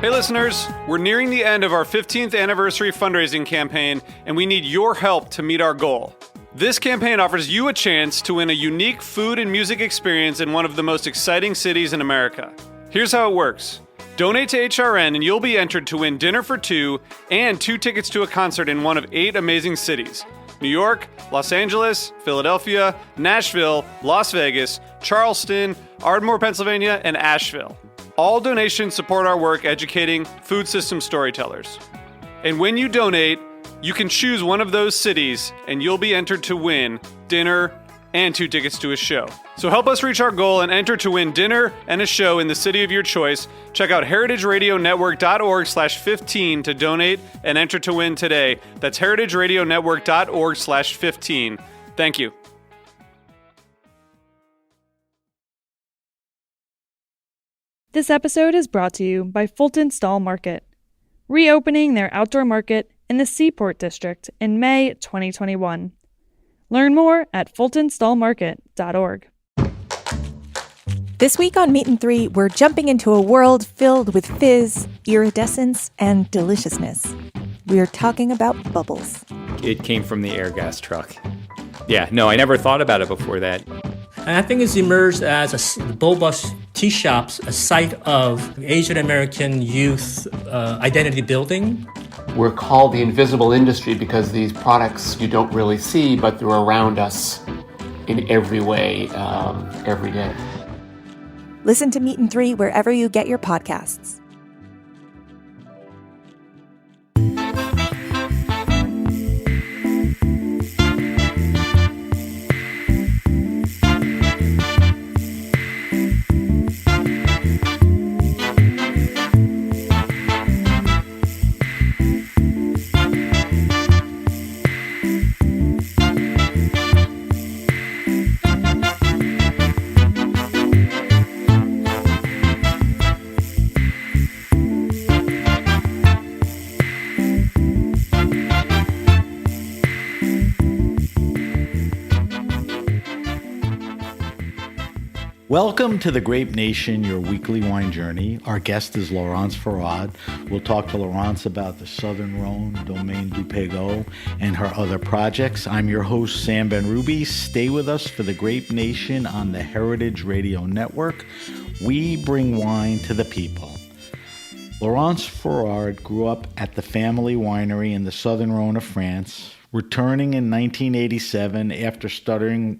Hey listeners, we're nearing the end of our 15th anniversary fundraising campaign, and we need your help to meet our goal. This campaign offers you a chance to win a unique food and music experience in one of the most exciting cities in America. Here's how it works. Donate to HRN and you'll be entered to win dinner for two and 2 tickets to a concert in one of 8 amazing cities: New York, Los Angeles, Philadelphia, Nashville, Las Vegas, Charleston, Ardmore, Pennsylvania, and Asheville. All donations support our work educating food system storytellers. And when you donate, you can choose one of those cities and you'll be entered to win dinner and 2 tickets to a show. So help us reach our goal and enter to win dinner and a show in the city of your choice. Check out heritageradionetwork.org/15 to donate and enter to win today. That's heritageradionetwork.org/15. Thank you. This episode is brought to you by Fulton Stall Market, reopening their outdoor market in the Seaport District in May 2021. Learn more at fultonstallmarket.org. This week on Meat and Three, we're jumping into a world filled with fizz, iridescence, and deliciousness. We're talking about bubbles. It came from the air gas truck. Yeah, no, I never thought about it before that. And I think it's emerged as Boba's tea shops, a site of Asian American youth identity building. We're called the invisible industry because these products you don't really see, but they're around us in every way, every day. Listen to Meat and Three wherever you get your podcasts. Welcome to The Grape Nation, your weekly wine journey. Our guest is Laurence Feraud. We'll talk to Laurence about the Southern Rhone, Domaine du Pegau, and her other projects. I'm your host, Sam Ben-Ruby. Stay with us for The Grape Nation on the Heritage Radio Network. We bring wine to the people. Laurence Feraud grew up at the family winery in the Southern Rhone of France, returning in 1987 after studying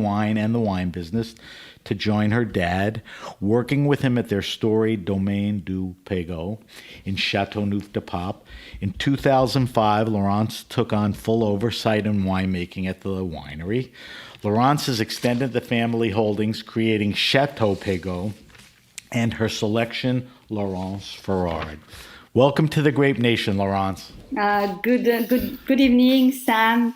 wine and the wine business to join her dad, working with him at their storied Domaine du Pegau in Châteauneuf-du-Pape. In 2005, Laurence took on full oversight in winemaking at the winery. Laurence has extended the family holdings, creating Château Pegau and her selection, Laurence Feraud. Welcome to the Grape Nation, Laurence. Good evening, Sam.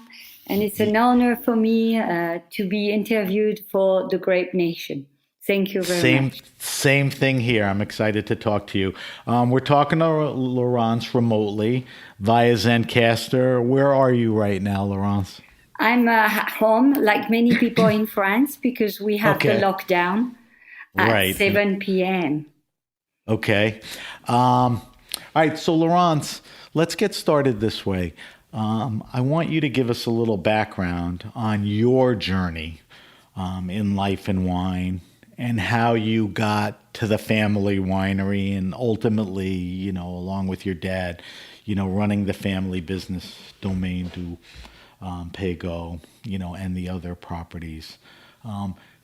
And it's an honor for me to be interviewed for the Grape Nation. Thank you very much. Same thing here. I'm excited to talk to you. We're talking to Laurence remotely via Zencaster. Where are you right now, Laurence? I'm at home, like many people in France, because we have the lockdown at 7 p.m. Okay. All right. So, Laurence, let's get started this way. I want you to give us a little background on your journey in life and wine and how you got to the family winery and ultimately, along with your dad, running the family business, Domaine du Pegau, and the other properties.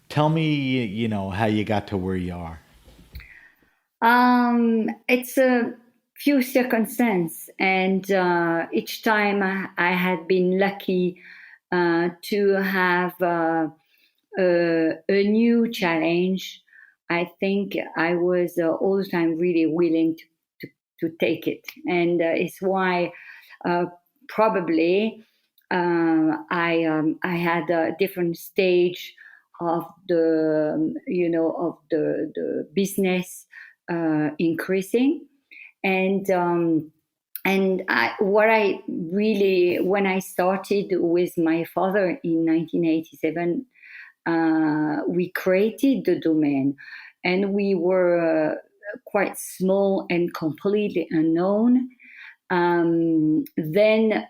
Tell me, how you got to where you are. It's a few circumstances, and each time I had been lucky to have a new challenge. I think I was all the time really willing to take it, and it's why probably I had a different stage of the business increasing. And when I started with my father in 1987, we created the Domaine, and we were quite small and completely unknown. Then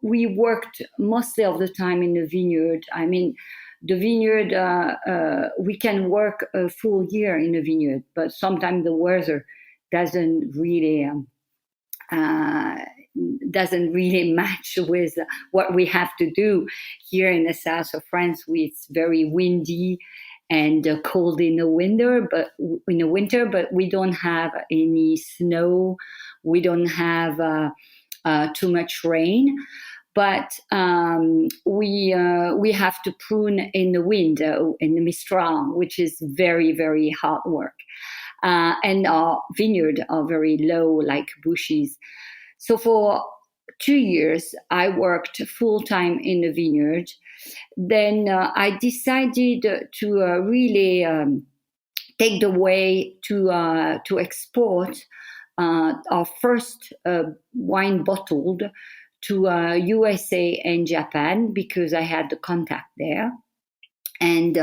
we worked mostly of the time in the vineyard. I mean, the vineyard, we can work a full year in a vineyard, but sometimes the weather doesn't really match with what we have to do here in the south of France. It's very windy and cold in the winter, but we don't have any snow. We don't have too much rain. But we have to prune in the wind, in the Mistral, which is very, very hard work. And our vineyard are very low, like bushes. So for 2 years, I worked full time in the vineyard. Then I decided to really take the way to export our first wine bottled to USA and Japan, because I had the contact there. And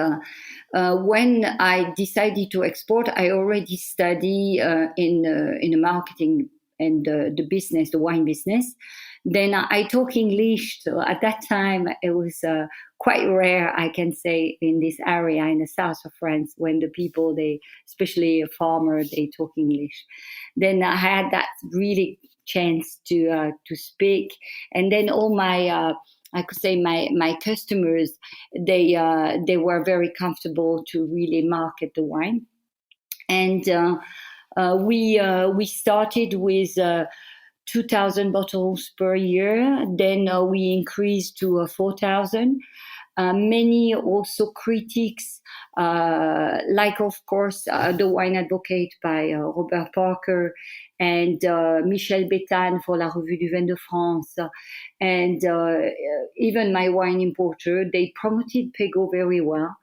when I decided to export, I already studied in the marketing and the business, the wine business. Then I talk English. So at that time, it was quite rare, I can say, in this area in the south of France, when the people, especially a farmer, they talk English. Then I had that really chance to speak, and then all my I could say my customers, they were very comfortable to really market the wine. And we started with 2,000 bottles per year. Then we increased to 4,000. Many also critics, like, of course, The Wine Advocate by Robert Parker, and Michel Béthane for La Revue du Vin de France, and even my wine importer, they promoted Pegau very well.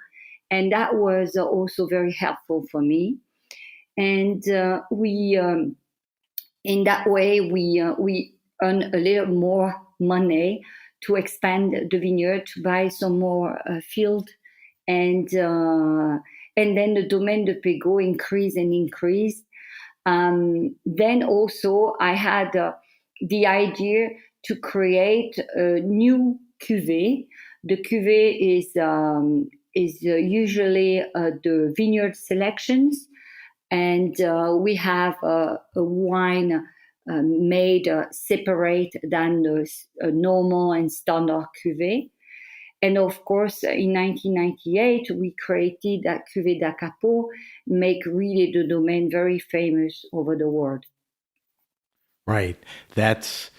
And that was also very helpful for me. And we in that way, we earn a little more money to expand the vineyard, to buy some more field, and then the Domaine de Pegau increased and increased. Then also I had the idea to create a new cuvée. The cuvée is usually the vineyard selections, and we have a wine made separate than the normal and standard cuvée. And of course, in 1998, we created that cuvée d'Acapo, make really the Domaine very famous over the world. Right. That's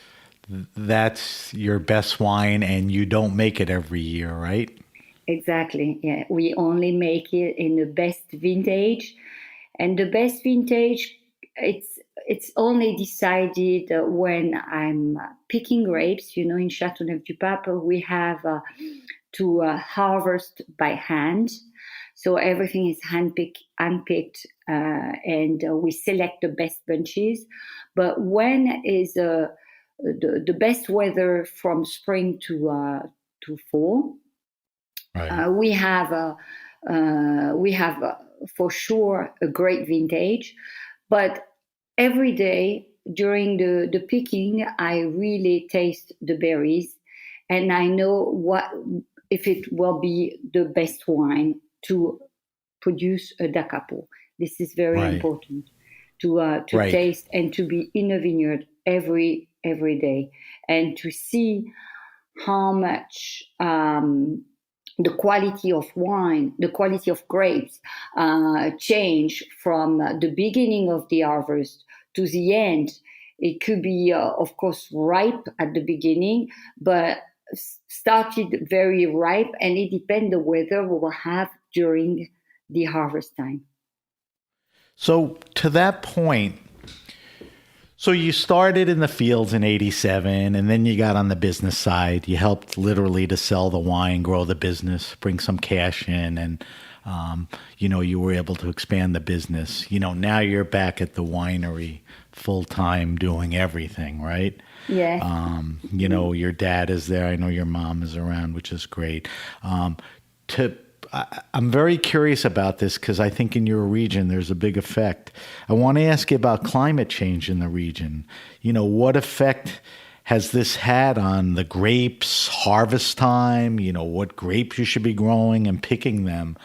your best wine, and you don't make it every year, right? Exactly. Yeah, we only make it in the best vintage, and the best vintage, it's only decided when I'm picking grapes. You know, in Châteauneuf-du-Pape, we have to harvest by hand. So everything is handpicked, and we select the best bunches. But when is the best weather from spring to fall, right. We have for sure a great vintage. But every day during the picking, I really taste the berries, and I know if it will be the best wine to produce a d'Acapo. This is very important to taste and to be in a vineyard every day, and to see how much the quality of wine, the quality of grapes change from the beginning of the harvest to the end. It could be, of course, ripe at the beginning, but started very ripe, and it depends the weather we will have during the harvest time. So to that point, so you started in the fields in 87, and then you got on the business side. You helped literally to sell the wine, grow the business, bring some cash in, and you were able to expand the business. Now you're back at the winery full time doing everything, right? Yeah. Your dad is there. I know your mom is around, which is great. I'm very curious about this because I think in your region there's a big effect. I want to ask you about climate change in the region. What effect has this had on the grapes, harvest time, what grapes you should be growing and picking them?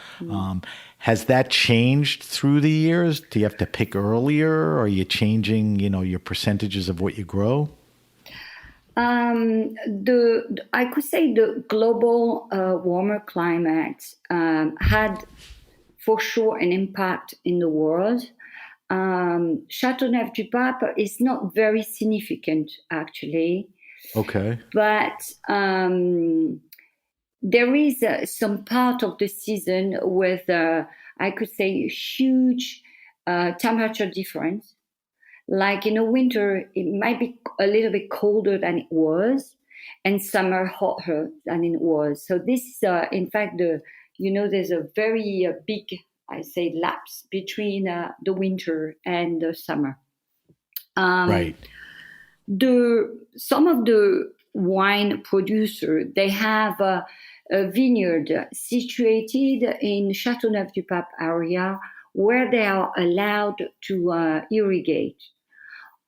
Has that changed through the years? Do you have to pick earlier? Or are you changing, your percentages of what you grow? I could say the global warmer climate had for sure an impact in the world. Châteauneuf-du-Pape is not very significant actually. Okay. But there is some part of the season with, I could say, huge temperature difference. Like in the winter, it might be a little bit colder than it was, and summer hotter than it was. So this is, in fact, there's a very big, I say, lapse between the winter and the summer. Right. Some of the wine producers, they have a vineyard situated in Châteauneuf-du-Pape area where they are allowed to irrigate.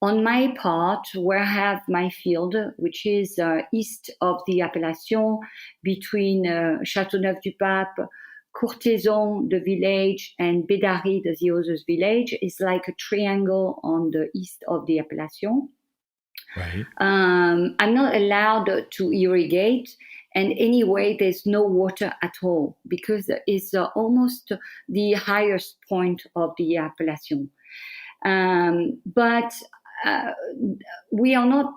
On my part, where I have my field, which is east of the appellation, between Châteauneuf-du-Pape, Courthézon, the village, and Bédary, the other village, is like a triangle on the east of the appellation. Right. I'm not allowed to irrigate, and anyway, there's no water at all because it's almost the highest point of the appellation. But we are not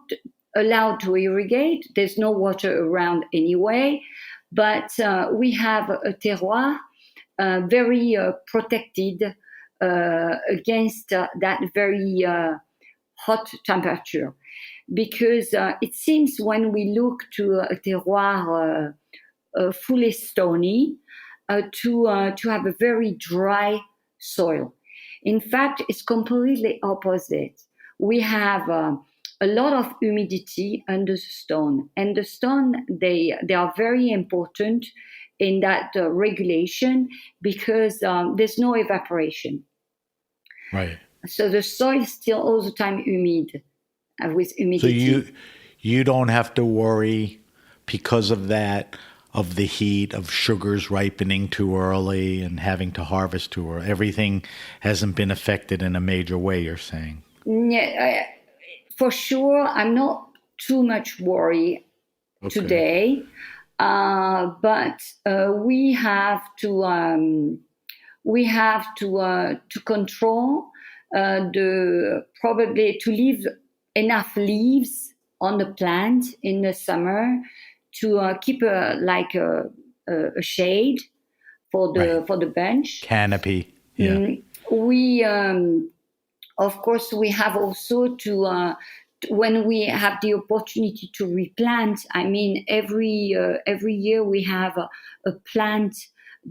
allowed to irrigate. There's no water around anyway, but we have a terroir very protected against that very hot temperature. Because it seems when we look to a terroir fully stony, to have a very dry soil. In fact, it's completely opposite. We have a lot of humidity under the stone, and the stone they are very important in that regulation because there's no evaporation. Right. So the soil is still all the time humid. With humidity. So you don't have to worry because of that, of the heat, of sugars ripening too early and having to harvest too early. Everything hasn't been affected in a major way, you're saying? Yeah, for sure. I'm not too much worried today, but we have to control probably to leave enough leaves on the plant in the summer to keep a shade for the bench canopy. Yeah. We of course we have also to when we have the opportunity to replant. I mean, every year we have a plant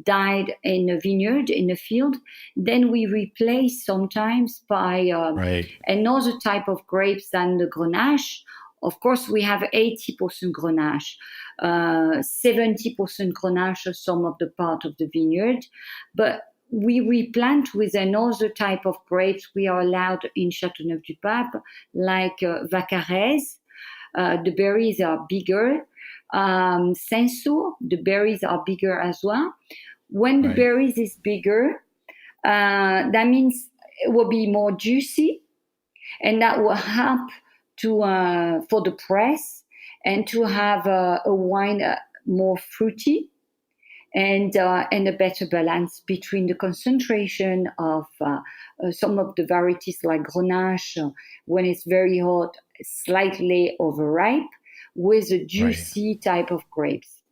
died in a vineyard, in a field, then we replace sometimes by another type of grapes than the Grenache. Of course, we have 80% Grenache, 70% Grenache, some of the part of the vineyard, but we replant with another type of grapes we are allowed in Châteauneuf-du-Pape, like Vaccarez. The berries are bigger. Sensu, the berries are bigger as well. When the berries is bigger, that means it will be more juicy, and that will help to for the press and to have a wine more fruity and a better balance between the concentration of some of the varieties like Grenache when it's very hot, slightly overripe, with a juicy type of grapes.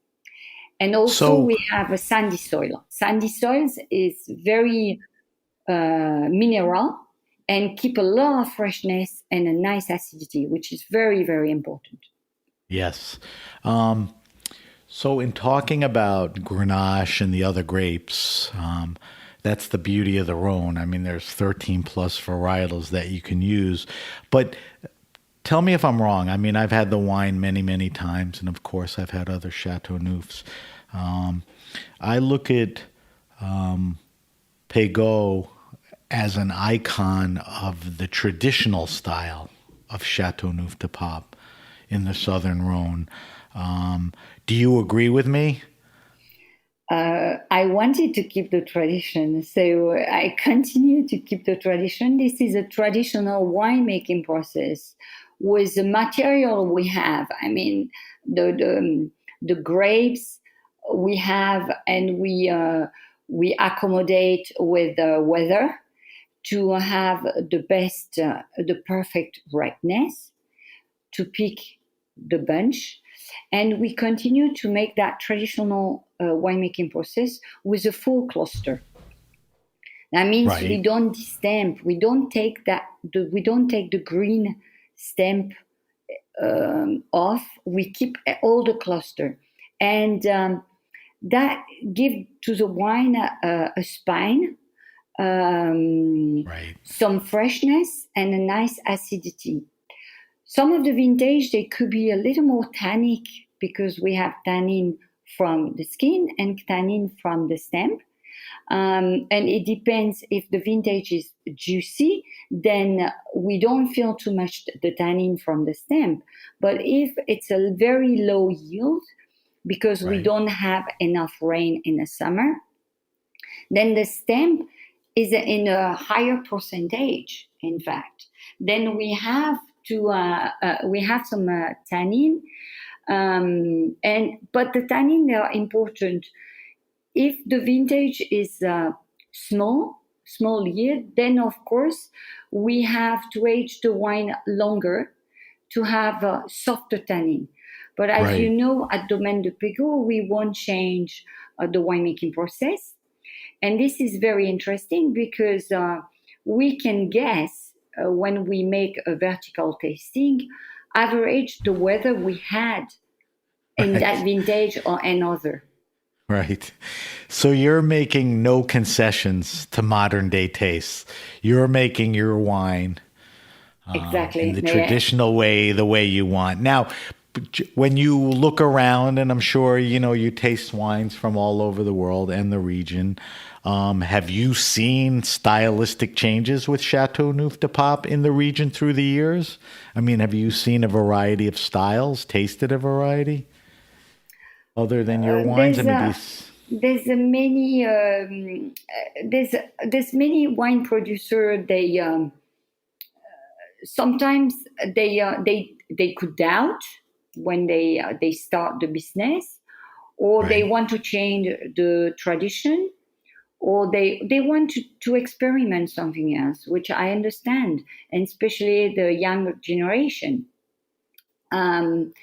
And also we have a sandy soil. Sandy soils is very mineral and keep a lot of freshness and a nice acidity, which is very, very important. Yes. So in talking about Grenache and the other grapes, that's the beauty of the Rhone. I mean, there's 13 plus varietals that you can use. But tell me if I'm wrong. I mean, I've had the wine many, many times, and of course I've had other Chateauneufs. I look at Pegau as an icon of the traditional style of Chateauneuf-du-Pape in the Southern Rhone. Do you agree with me? I wanted to keep the tradition, so I continue to keep the tradition. This is a traditional winemaking process with the material we have. I mean, the grapes we have, and we accommodate with the weather to have the perfect ripeness to pick the bunch. And we continue to make that traditional winemaking process with a full cluster. That means Right. we don't destamp. We don't take we don't take the green stamp off. We keep all the cluster, and that gives to the wine a spine, Right. some freshness, and a nice acidity. Some of the vintage, they could be a little more tannic because we have tannin from the skin and tannin from the stem. And it depends if the vintage is juicy, then we don't feel too much the tannin from the stem. But if it's a very low yield, because we Right. don't have enough rain in the summer, then the stem is in a higher percentage, in fact. Then we have some tannin, but the tannin, they are important. If the vintage is small yield, then of course we have to age the wine longer to have a softer tannin. But as you Right. know, at Domaine de Pegau, we won't change the winemaking process. And this is very interesting because we can guess when we make a vertical tasting, average the weather we had in that vintage or another. Right. So you're making no concessions to modern day tastes. You're making your wine Exactly. in the Yeah. traditional way, the way you want. Now, when you look around, and I'm sure you taste wines from all over the world and the region, have you seen stylistic changes with Chateauneuf-du-Pape in the region through the years? I mean, have you seen a variety of styles, tasted a variety other than your wines? I mean, There's a many there's many wine producer. They sometimes they could doubt when they start the business, or they Right. want to change the tradition, or they want to experiment something else, which I understand, and especially the younger generation. Um,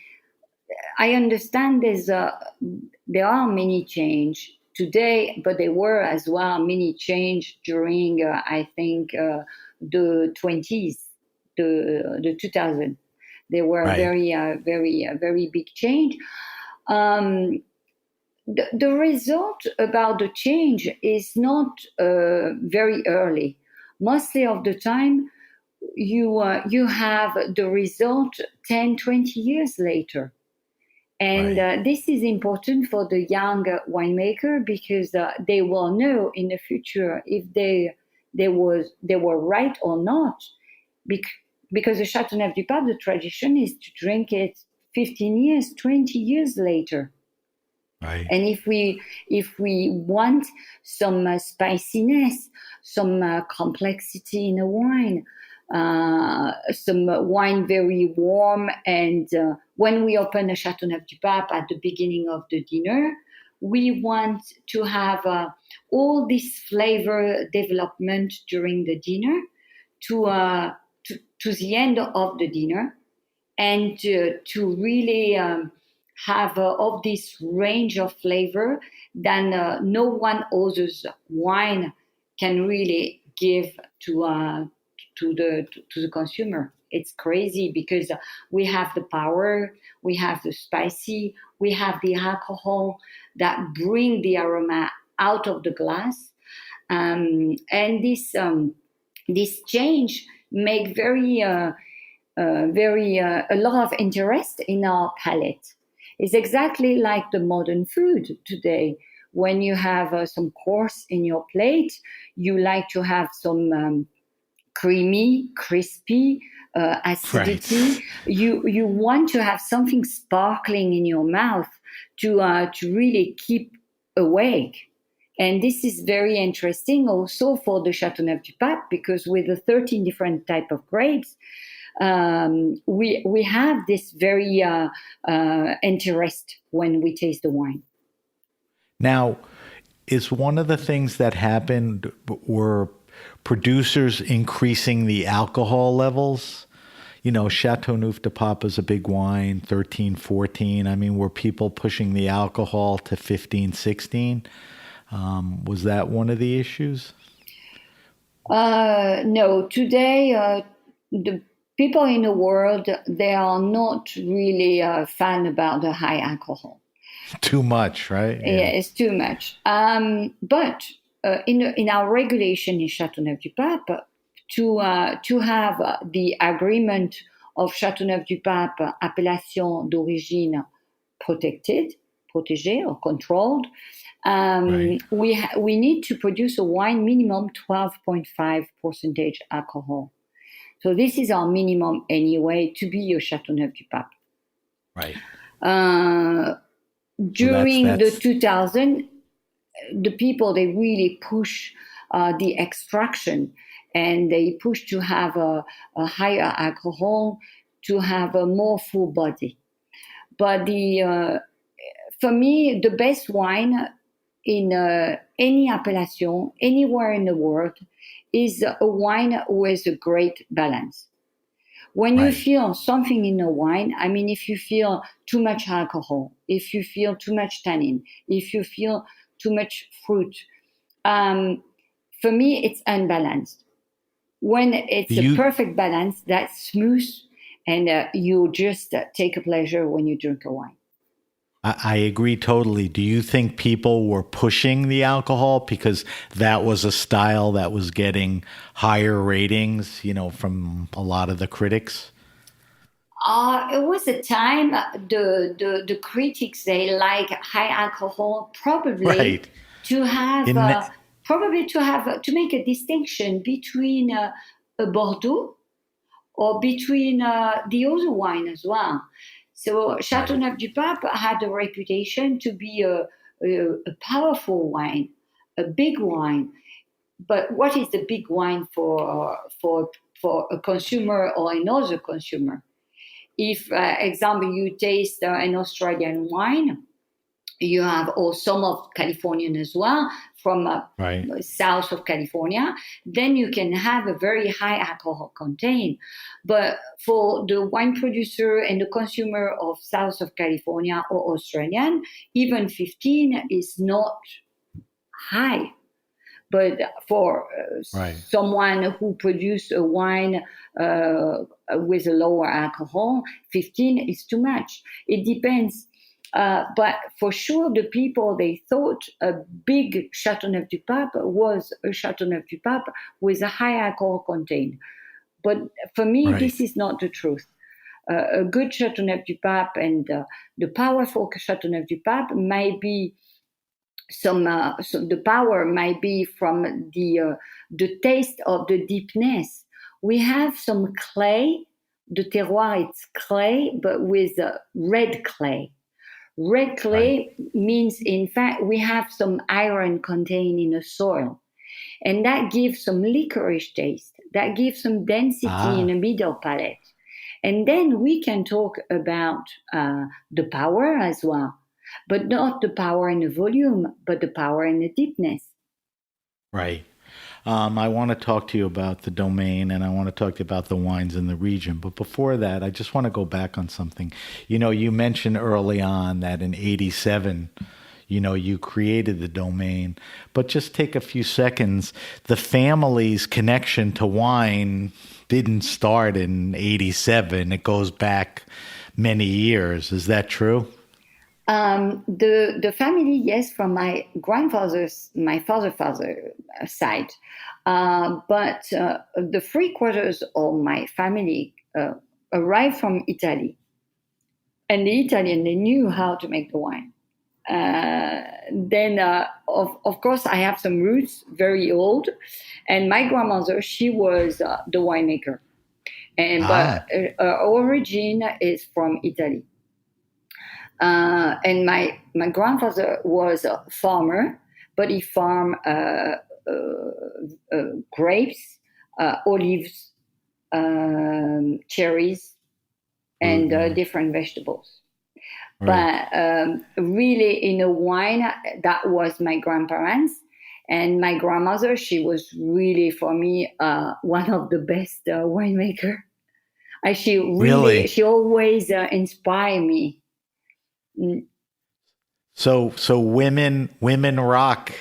I understand there are many change today, but there were as well many change during I think the 20s, the 2000. There were Right. very big change. Um, the result about the change is not very early. Mostly of the time, you have the result 10, 20 years later. And Right. this is important for the young winemaker because they will know in the future if they were right or not. Because the Chateauneuf-du-Pape, the tradition is to drink it 15 years, 20 years later. Right. And if we want some spiciness, some complexity in a wine, some wine very warm, and when we open a Chateauneuf-du-Pape at the beginning of the dinner, we want to have all this flavor development during the dinner to the end of the dinner, and to really have of this range of flavor than no one else's wine can really give to the consumer. It's crazy because we have the power, we have the spicy, we have the alcohol that bring the aroma out of the glass, and this change make very a lot of interest in our palate. It's exactly like the modern food today. When you have some course in your plate, you like to have some creamy, crispy, acidity. Right. You want to have something sparkling in your mouth to really keep awake. And this is very interesting also for the Châteauneuf du Pape, because with the 13 different type of grapes, we have this very interest when we taste the wine. Now, is one of the things that happened were producers increasing the alcohol levels? You know, Châteauneuf du Pape is a big wine, 13, 14. I mean, were people pushing the alcohol to 15, 16? Was that one of the issues? No, today the people in the world, they are not really a fan about the high alcohol. Too much, right? Yeah, it's too much. But in our regulation in Châteauneuf du Pape, to have the agreement of Châteauneuf du Pape appellation d'origine protégée or controlled, Right. we need to produce a wine minimum 12.5% alcohol. So this is our minimum anyway to be a Châteauneuf du Pape. Right. During that's- the 2000, the people, they really push the extraction, and they push to have a higher alcohol, to have a more full body. But for me, the best wine in any appellation, anywhere in the world, is a wine with a great balance. When you Right. feel something in a wine, I mean, if you feel too much alcohol, if you feel too much tannin, if you feel too much fruit, for me, it's unbalanced. When it's a perfect balance, that's smooth, and you just take a pleasure when you drink a wine. I agree totally. Do you think people were pushing the alcohol because that was a style that was getting higher ratings, you know, from a lot of the critics? It was a time the critics, they like high alcohol, probably Right. to have to make a distinction between a Bordeaux or between the other wine as well. So Châteauneuf du Pape had a reputation to be a powerful wine, a big wine. But what is the big wine for a consumer or another consumer? If, example, you taste an Australian wine, you have or some of Californian as well from south of California, then you can have a very high alcohol content. But for the wine producer and the consumer of south of California or Australian, even 15 is not high. But for someone who produces a wine with a lower alcohol, 15 is too much. It depends. But for sure, the people, they thought a big Châteauneuf du Pape was a Châteauneuf du Pape with a high alcohol content. But for me, this is not the truth. A good Châteauneuf du Pape and the powerful Châteauneuf du Pape might be so the power might be from the taste of the deepness. We have some clay. The terroir, it's clay, but with red clay. Red clay means, in fact, we have some iron contained in the soil. And that gives some licorice taste. That gives some density in the middle palate. And then we can talk about the power as well. But not the power in the volume, but the power in the deepness. Right. I want to talk to you about the Domaine, and I want to talk to you about the wines in the region. But before that, I just want to go back on something. You know, you mentioned early on that in 87, you know, you created the Domaine. But just take a few seconds. The family's connection to wine didn't start in 87. It goes back many years. Is that true? The family, yes, from my father's side, but the 3/4 of my family arrived from Italy. And the Italian, they knew how to make the wine. Then, of course, I have some roots, very old. And my grandmother, she was the winemaker. But her origin is from Italy. And my grandfather was a farmer, but he farmed grapes, olives, cherries, and different vegetables. Right. But really, in a wine, that was my grandparents. And my grandmother, she was really, for me, one of the best winemaker. She always inspired me. So women rock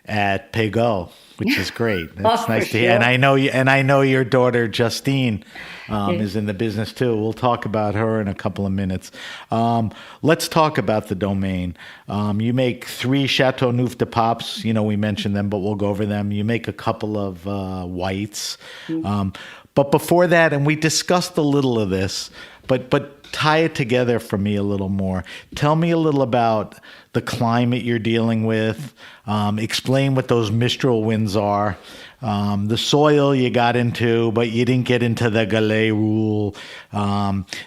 at Pegau, which is great. That's nice to hear. Sure. And I know your daughter Justine is in the business too. We'll talk about her in a couple of minutes. Let's talk about the Domaine. You make 3 Chateauneuf de Papes. We mentioned them, but we'll go over them. You make a couple of whites. But before that, and we discussed a little of this, but tie it together for me a little more. Tell me a little about the climate you're dealing with. Explain what those Mistral winds are. The soil you got into, but you didn't get into the Gallet rule.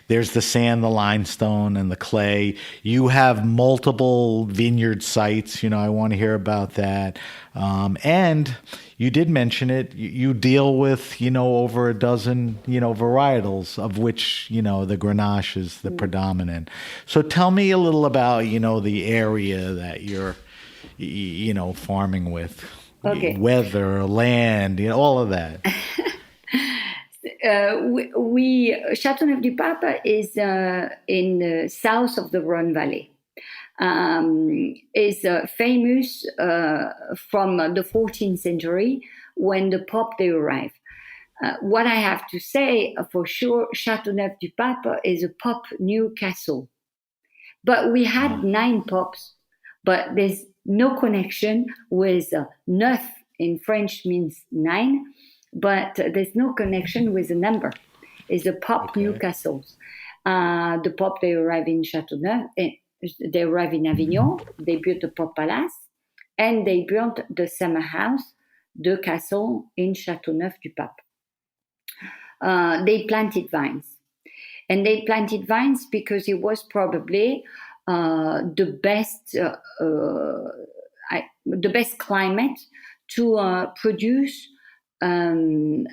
There's the sand, the limestone, and the clay. You have multiple vineyard sites. I want to hear about that. And you did mention it. You deal with, over a dozen, varietals, of which, the Grenache is the predominant. So tell me a little about, the area that you're, farming with. Okay. Weather, land, all of that. Châteauneuf-du-Pape is in the south of the Rhône Valley. Is famous from the 14th century when the Pope they arrived. What I have to say for sure, Châteauneuf-du-Pape is a Pope new castle. But we had 9 popes, but there's no connection with neuf in French means 9, but there's no connection with the number. It's a Pope new castles. The Pope they arrived in Châteauneuf. They arrived in Avignon, they built the Pope Palace, and they built the summer house, the castle in Châteauneuf-du-Pape. They planted vines. And they planted vines because it was probably the best climate to produce a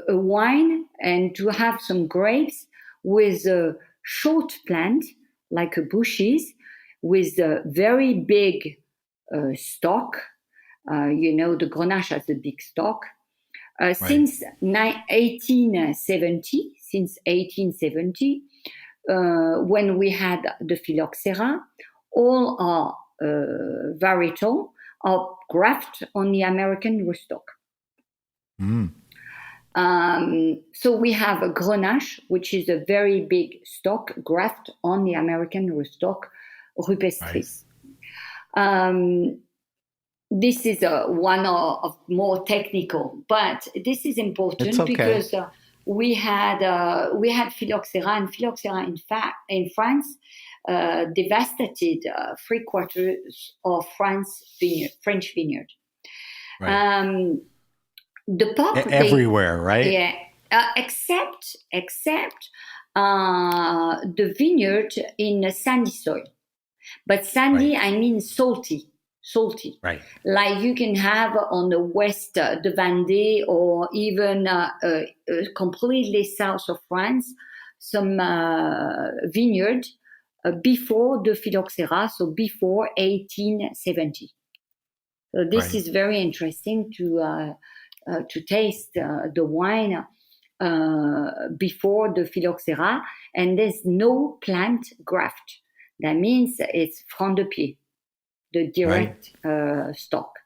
wine and to have some grapes with a short plant, like bushes, with a very big stalk. The Grenache has a big stalk. Since 1870, when we had the phylloxera, all our varietal are grafted on the American rootstock. So we have a Grenache, which is a very big stock grafted on the American rootstock rupestris. Right. This is one of more technical, but this is important because we had phylloxera, and phylloxera in France devastated 3/4 of French vineyard. Right. The Pope everywhere, right? Yeah, except the vineyard in sandy soil, but sandy I mean salty. Right. Like you can have on the west, the Vendée, or even completely south of France, some vineyard before the phylloxera, so before 1870. So this is very interesting to taste the wine before the phylloxera, and there's no plant graft. That means it's franc de pied, the direct stock.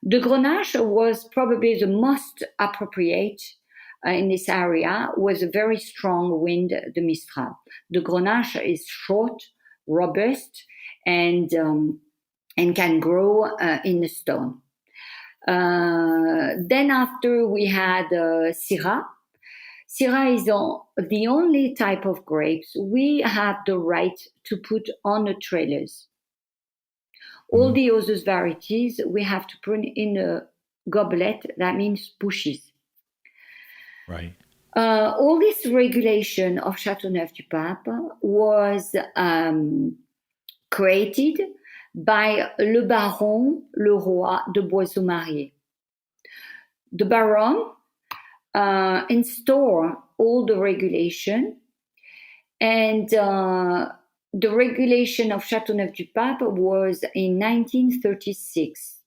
The Grenache was probably the most appropriate in this area, with a very strong wind, the Mistral. The Grenache is short, robust, and can grow in the stone. Then after we had Syrah. Syrah is the only type of grapes we have the right to put on the trailers. All the other varieties we have to put in a goblet, that means bushes. Right. All this regulation of Châteauneuf-du-Pape was created by le baron Leroy de Boisseau-Marié. The baron installed all the regulation, and the regulation of Châteauneuf-du-Pape was in 1936.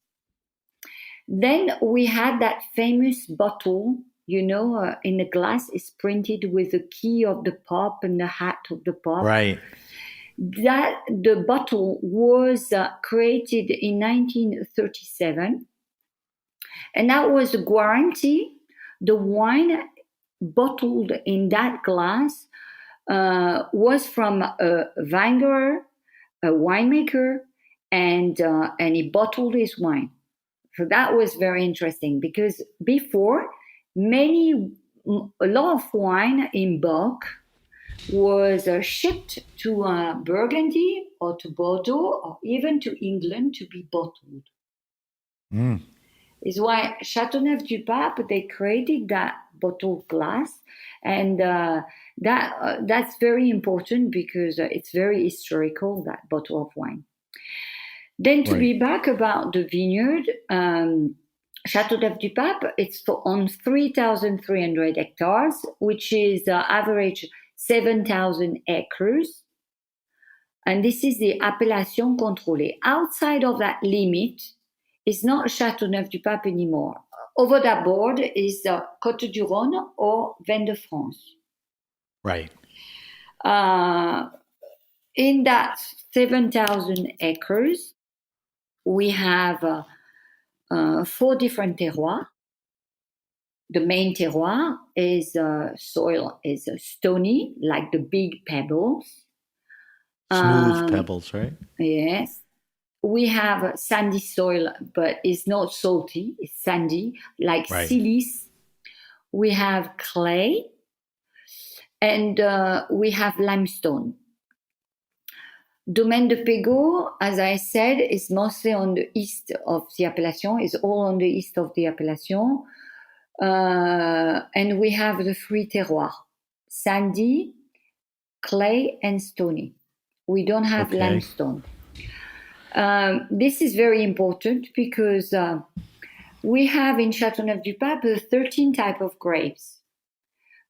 Then we had that famous bottle, in the glass is printed with the key of the Pope and the hat of the Pope. Right. That the bottle was created in 1937, and that was a guarantee. The wine bottled in that glass was from a viner, a winemaker, and he bottled his wine. So that was very interesting, because before, a lot of wine in bulk was shipped to Burgundy or to Bordeaux or even to England to be bottled. Is why Châteauneuf-du-Pape, they created that bottled glass, and that's very important because it's very historical, that bottle of wine. Then to be back about the vineyard, Châteauneuf-du-Pape, it's on 3,300 hectares, which is average 7,000 acres. And this is the appellation contrôlée. Outside of that limit, it's not Châteauneuf-du-Pape anymore. Over that board is Côtes-du-Rhône or Vin de France. Right. In that 7,000 acres, we have 4 different terroirs. The main terroir is soil is stony, like the big pebbles. Smooth pebbles, right? Yes. We have sandy soil, but it's not salty. It's sandy, like silice. We have clay, and we have limestone. Domaine de Pegau, as I said, is mostly on the east of the appellation. It's all on the east of the appellation. And we have the 3 terroirs: sandy, clay, and stony. We don't have limestone. This is very important because we have in Châteauneuf-du-Pape 13 types of grapes.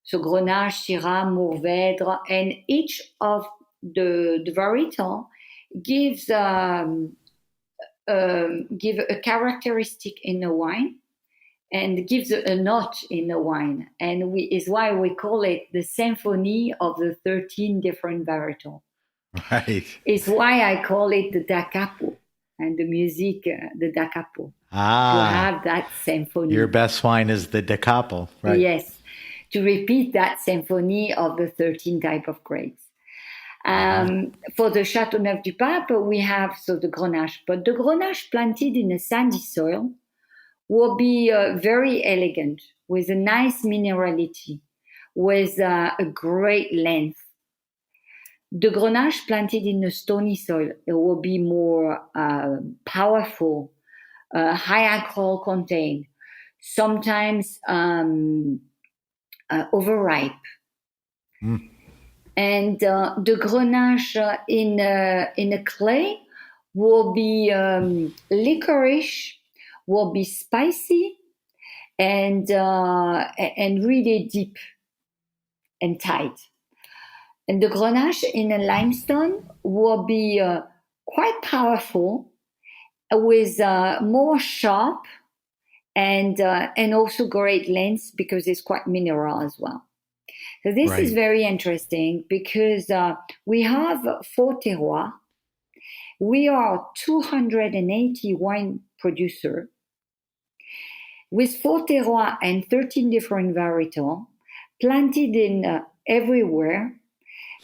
So Grenache, Syrah, Mourvèdre, and each of the varietal give a characteristic in the wine and gives a note in the wine. And is why we call it the symphony of the 13 different varietals. Right. It's why I call it the da capo, and the music, the da capo. To have that symphony. Your best wine is the da capo, right? Yes. To repeat that symphony of the 13 type of grapes. For the Châteauneuf-du-Pape, we have the Grenache. But the Grenache planted in a sandy soil will be very elegant, with a nice minerality, with a great length. The Grenache planted in a stony soil, it will be more powerful, high alcohol content, sometimes overripe. And the Grenache in a clay will be licorice, will be spicy, and really deep and tight. And the Grenache in a limestone will be quite powerful, with more sharp and also great length, because it's quite mineral as well. So this is very interesting because we have 4 terroirs. We are 280 wine producer with 4 terroirs and 13 different varietals planted in everywhere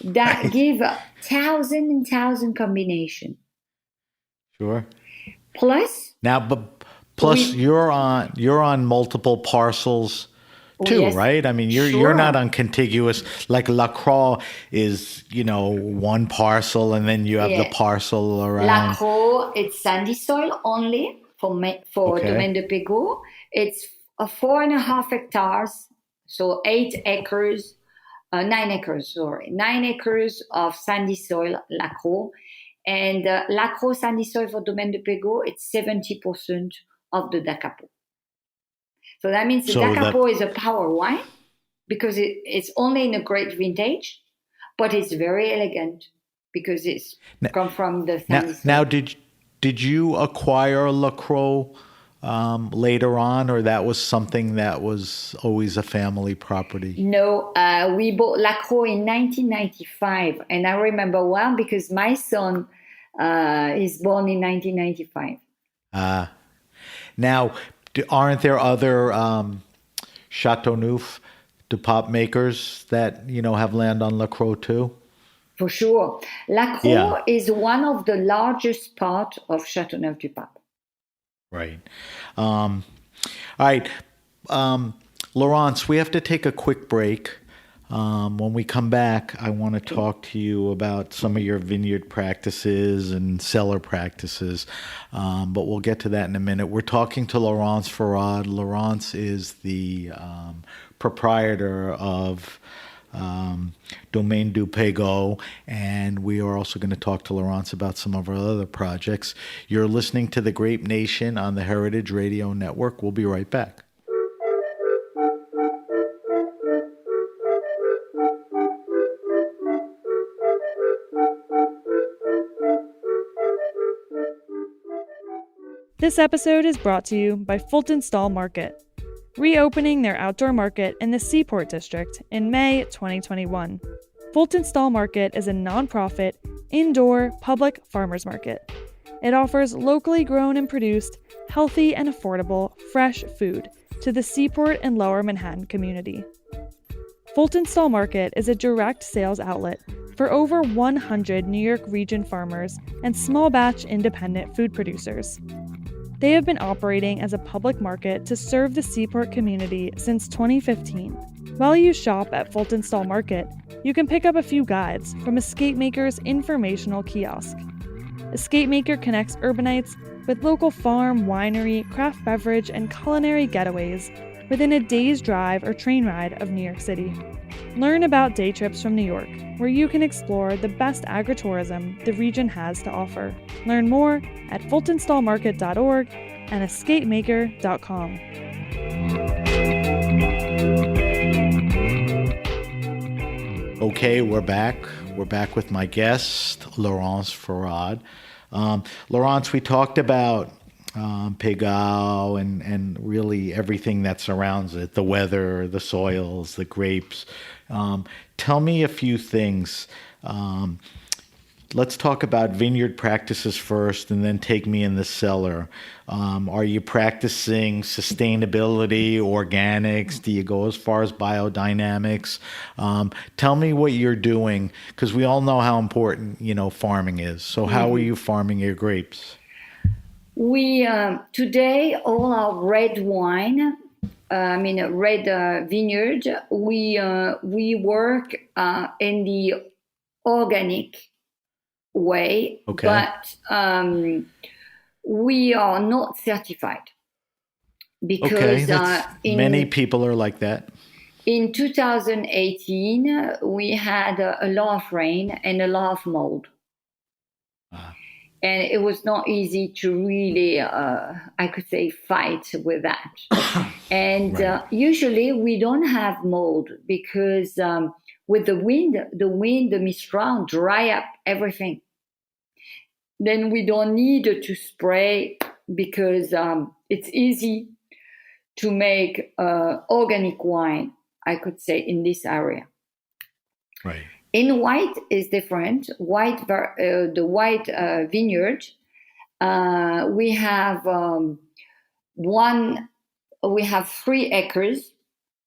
that give 1,000 and 1,000 combination. Sure. Plus you're on multiple parcels, Oh, too, yes. right? I mean, you're Sure. not on contiguous. Like La Croix is, one parcel, and then you have the Yeah. parcel La around. Croix, it's sandy soil only for Okay. Domaine de Pegau. It's 4.5 hectares, so 8 acres, 9 acres, sorry, 9 acres of sandy soil, La Croix. And La Croix sandy soil for Domaine de Pegau, it's 70% of the Dacapo. So that means the So Dacapo is a power wine because it's only in a great vintage, but it's very elegant because it's come from the sandy soil. Now, did you acquire La Croix later on, or that was something that was always a family property? No, we bought La Croix in 1995, and I remember well because my son is born in 1995. Now, aren't there other Chateauneuf de pop makers that have land on La Croix too? For sure. La Croix Yeah. is one of the largest part of Châteauneuf-du-Pape. Right. All right. Laurence, we have to take a quick break. When we come back, I want to talk to you about some of your vineyard practices and cellar practices, but we'll get to that in a minute. We're talking to Laurence Feraud. Laurence is the proprietor of Domaine du Pegau, and we are also going to talk to Laurence about some of our other projects. You're listening to The Grape Nation on the Heritage Radio Network. We'll be right back. This episode is brought to you by Fulton Stall Market, reopening their outdoor market in the Seaport District in May 2021. Fulton Stall Market is a nonprofit, indoor, public farmers market. It offers locally grown and produced, healthy and affordable, fresh food to the Seaport and Lower Manhattan community. Fulton Stall Market is a direct sales outlet for over 100 New York region farmers and small batch independent food producers. They have been operating as a public market to serve the Seaport community since 2015. While you shop at Fulton Stall Market, you can pick up a few guides from Escape Maker's informational kiosk. Escape Maker connects urbanites with local farm, winery, craft beverage, and culinary getaways within a day's drive or train ride of New York City. Learn about day trips from New York, where you can explore the best agritourism the region has to offer. Learn more at fultonstallmarket.org and escapemaker.com. Okay, we're back. We're back with my guest, Laurence Feraud. Laurence, we talked about Pegau and really everything that surrounds it, the weather, the soils, the grapes. Tell me a few things. Let's talk about vineyard practices first and then take me in the cellar. Are you practicing sustainability, organics? Do you go as far as biodynamics? Tell me what you're doing, because we all know how important, farming is. So how are you farming your grapes? We today all our red wine, red vineyard. We work in the organic way, Okay. but we are not certified because Okay, many people are like that. In 2018, we had a lot of rain and a lot of mold. And it was not easy to really, I could say, fight with that. And Right. Usually we don't have mold because with the wind, the mistral dry up everything. Then we don't need to spray because it's easy to make organic wine, I could say, in this area. Right. In white is different. The white vineyard, we have we have 3 acres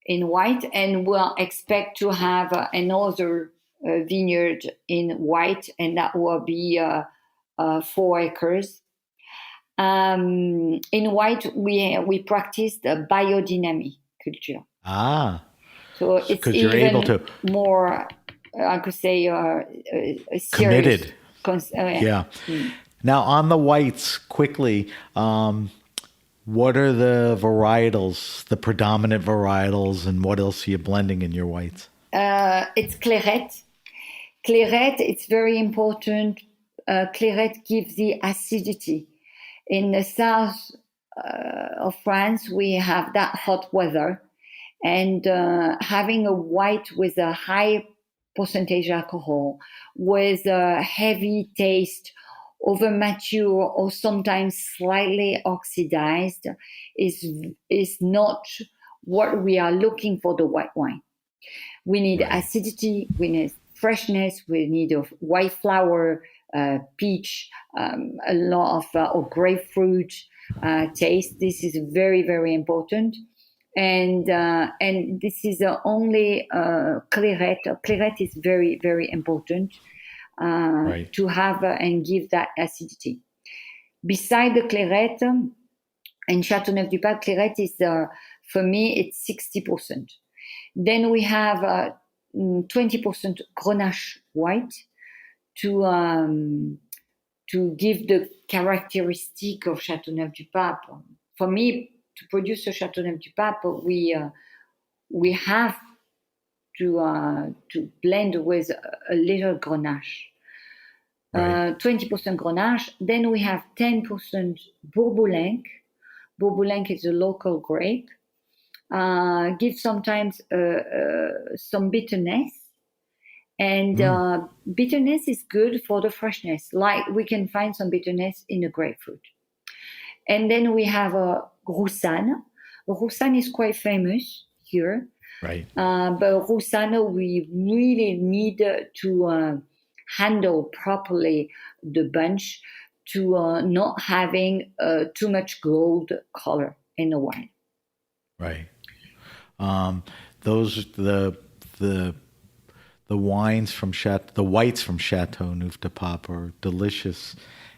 in white, and we'll expect to have another vineyard in white, and that will be 4 acres. In white, we practice the biodynamic culture. Ah, So it's because you're able even to more, I could say, serious. committed. Yeah. Yeah. Now on the whites, quickly, what are the varietals, the predominant varietals, and what else are you blending in your whites? It's claret. Claret, it's very important. Claret gives the acidity. In the south of France, we have that hot weather, and having a white with a high percentage alcohol, with a heavy taste, over mature or sometimes slightly oxidized, is not what we are looking for the white wine. We need acidity, we need freshness, we need of white flower, peach, a lot of or grapefruit taste. This is very, very important. And this is the only claret. Claret is very, very important to have and give that acidity. Beside the claret, in Châteauneuf-du-Pape, claret is, for me, it's 60%. Then we have 20% Grenache white to give the characteristic of Châteauneuf-du-Pape. For me, to produce a Châteauneuf-du-Pape, we have to blend with a little Grenache. 20% Grenache. Then we have 10% Bourboulenc. Bourboulenc is a local grape. Gives sometimes some bitterness, and bitterness is good for the freshness. Like we can find some bitterness in the grapefruit. And then we have a Roussanne. Roussanne is quite famous here, but Roussanne we really need to handle properly the bunch to not having too much gold color in the wine. Right. Those the wines from the whites from Châteauneuf-du-Pape are delicious,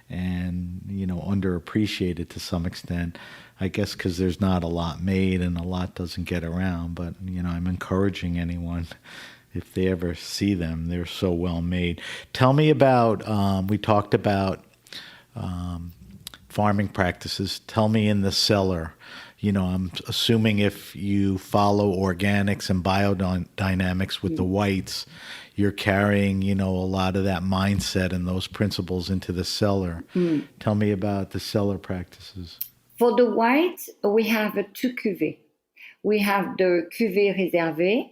and underappreciated to some extent. I guess because there's not a lot made and a lot doesn't get around. But I'm encouraging anyone, if they ever see them, they're so well made. Tell me about. We talked about farming practices. Tell me in the cellar. I'm assuming if you follow organics and biodynamics with the whites, you're carrying, a lot of that mindset and those principles into the cellar. Tell me about the cellar practices. For the white, we have two cuvées. We have the cuvée réservée.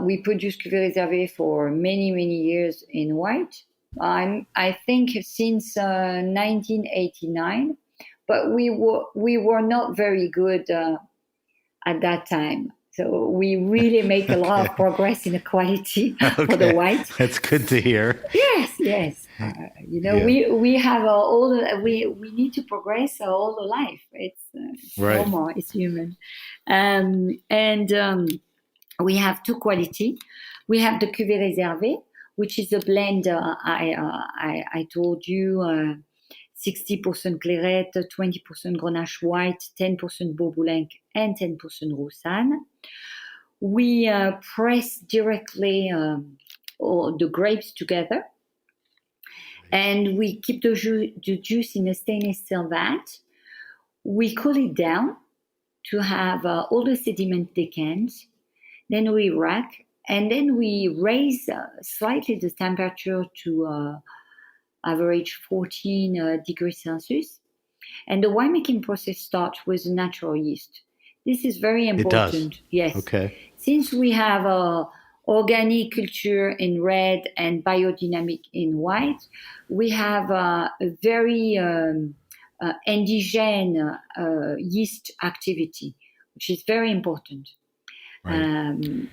We produce cuvée réservée for many, many years in white. I think since 1989. But we were not very good at that time. So we really make a lot of progress in the quality for the white. That's good to hear. Yes. We have we need to progress all the life. It's normal. It's human. We have two quality. We have the cuvée réservée, which is a blend. I told you. 60% Claret, 20% Grenache white, 10% Bourboulenc, and 10% Roussanne. We press directly the grapes together, and we keep the juice in a stainless steel vat. We cool it down to have all the sediment decant. Then we rack, and then we raise slightly the temperature to average 14 degrees Celsius. And the winemaking process starts with natural yeast. This is very important. It does? Yes. Okay. Since we have organic culture in red and biodynamic in white, we have a very indigene yeast activity, which is very important. Then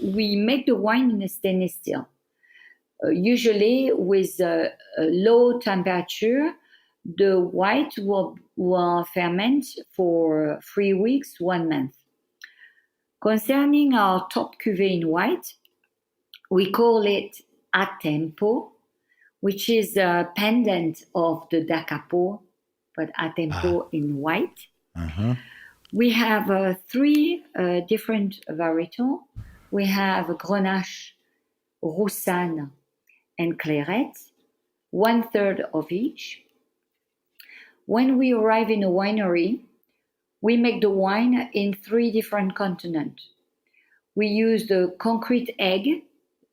we make the wine in a stainless steel. Usually with a low temperature, the white will ferment for 3 weeks, 1 month. Concerning our top cuvée in white, we call it a tempo, which is a pendant of the da capo, but a tempo in white. We have three different varietals. We have Grenache, Roussanne, and Clairette, 1/3 of each. When we arrive in a winery, we make the wine in 3 different continents. We use the concrete egg,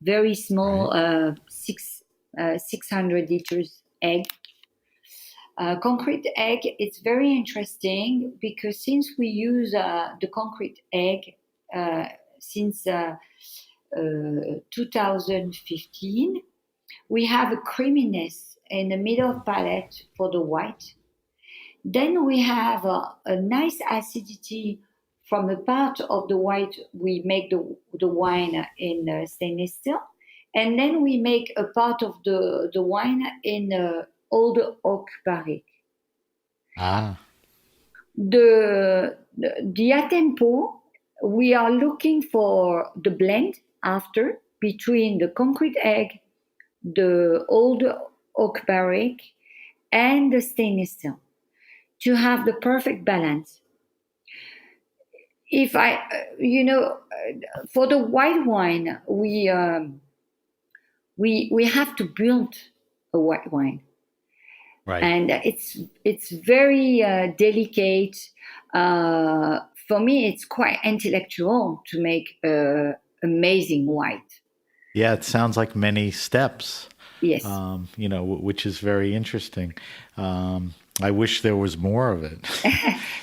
very small, 600 liters egg. Concrete egg, it's very interesting because since we use the concrete egg since 2015, we have a creaminess in the middle palate for the white. Then we have a nice acidity from a part of the white. We make the wine in stainless steel. And then we make a part of the wine in old oak barrique. The a tempo, we are looking for the blend after between the concrete egg, the old oak barrique, and the stainless steel to have the perfect balance. If I, for the white wine, we have to build a white wine. Right. And it's very delicate. For me, it's quite intellectual to make amazing white. Yeah, it sounds like many steps. Yes. Which is very interesting. I wish there was more of it.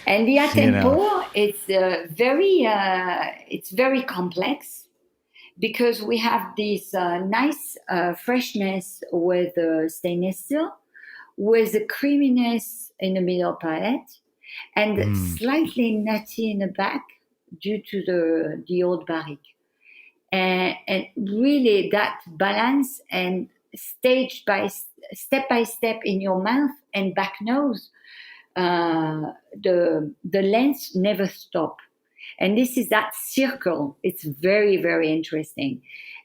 And the tempo, it's very complex because we have this nice freshness with stainless steel, with the creaminess in the middle palate, and slightly nutty in the back due to the old barrique. And really that balance and step by step in your mouth and back nose, the length never stop. And this is that circle. It's very, very interesting.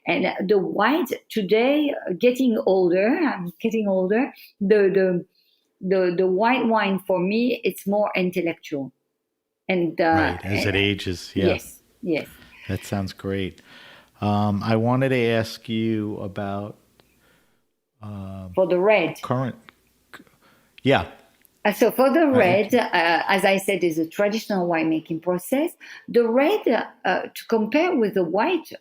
And the white today, I'm getting older. The white wine for me, it's more intellectual. And right, as it ages. Yeah. Yes. That sounds great. I wanted to ask you about for the red. Yeah. So for the red, as I said, is a traditional winemaking process. The red, to compare with the white,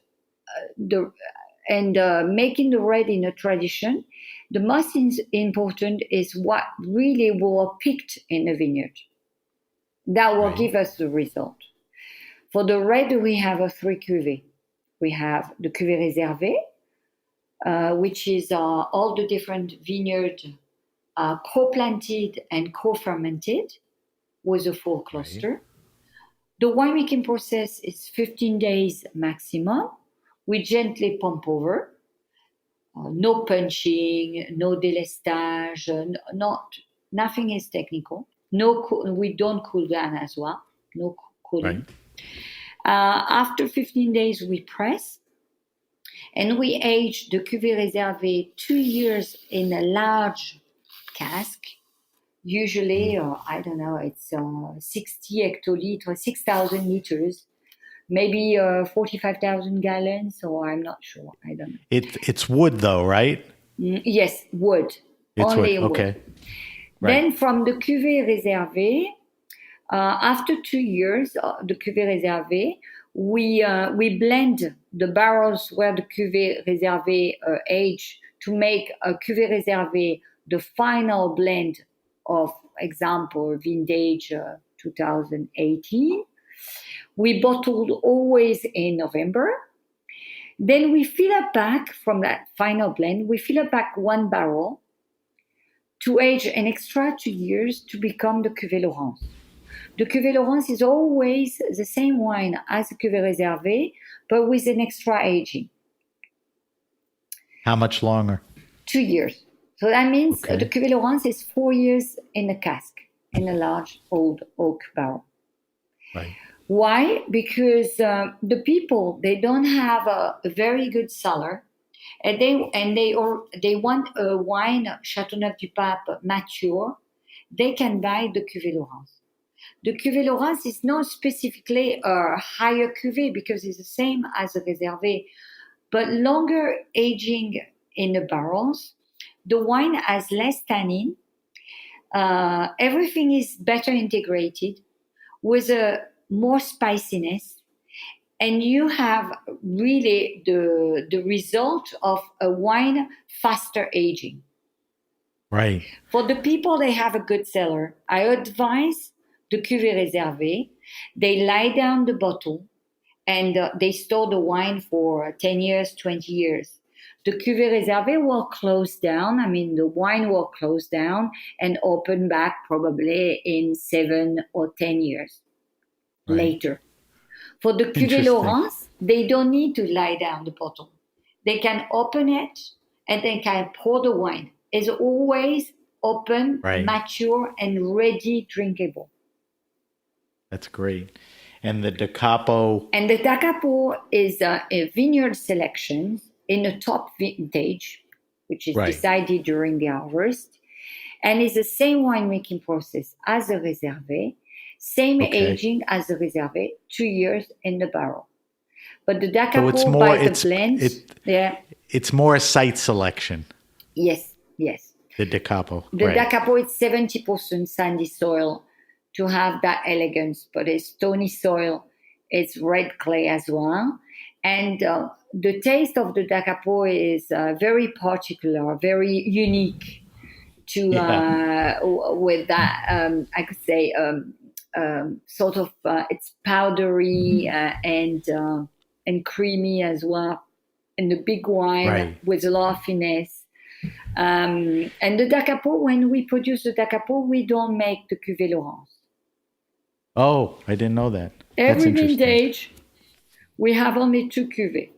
making the red in a tradition, the most important is what really were picked in the vineyard. That will give us the result. For the red, we have 3 cuvées. We have the cuvée réservée, which is all the different vineyards co-planted and co-fermented with a full cluster. Right. The winemaking process is 15 days maximum. We gently pump over. No punching, no délestage, nothing is technical. We don't cool down as well. No cooling. Right. After 15 days, we press. And we age the cuvée réservée 2 years in a large cask, usually, I don't know, it's 60 hectoliters, 6,000 liters, maybe 45,000 gallons, or I'm not sure. I don't know. It's wood, though, right? Yes, wood. It's only wood. Okay. Right. Then from the cuvée réservée, after 2 years, the cuvée réservée, we blend the barrels where the cuvée réservée age to make a cuvée réservée the final blend of, example, vintage 2018. We bottled always in November. Then we fill up back from that final blend, we fill up back 1 barrel to age an extra 2 years to become the cuvée Laurence. The cuvée Laurence is always the same wine as the cuvée réservée, but with an extra aging. How much longer? 2 years. So that means the cuvée Laurence is 4 years in a cask, in a large old oak barrel. Right. Why? Because the people, they don't have a very good cellar, and they want a wine Châteauneuf du Pape mature. They can buy the cuvée Laurence. The cuvée Laurence is not specifically a higher cuvée because it's the same as a réservé, but longer aging in the barrels. The wine has less tannin. Everything is better integrated with a more spiciness. And you have really the result of a wine faster aging. Right. For the people that have a good cellar, I advise the cuvée réservé. They lie down the bottle and they store the wine for 10 years, 20 years. The cuvée réservé will close down. I mean, the wine will close down and open back probably in 7 or 10 years later. For the cuvée Laurence, they don't need to lie down the bottle. They can open it and they can pour the wine. It's always open, mature, and ready drinkable. That's great. And the Da Capo? And the Da Capo is a vineyard selection in a top vintage, which is decided during the harvest. And it's the same winemaking process as a réservé, same aging as a réservé, 2 years in the barrel. But the Da Capo by the blend, it's more a site selection. Yes. The Da Capo. The Da Capo is 70% sandy soil to have that elegance, but it's stony soil, it's red clay as well. And the taste of the Da Capo is very particular, very unique to with that, I could say, sort of it's powdery and creamy as well, and the big wine with a lot of finesse. And the Da Capo, when we produce the Da Capo, we don't make the cuvée Laurence. Oh, I didn't know that. Every vintage, we have only 2 cuvées.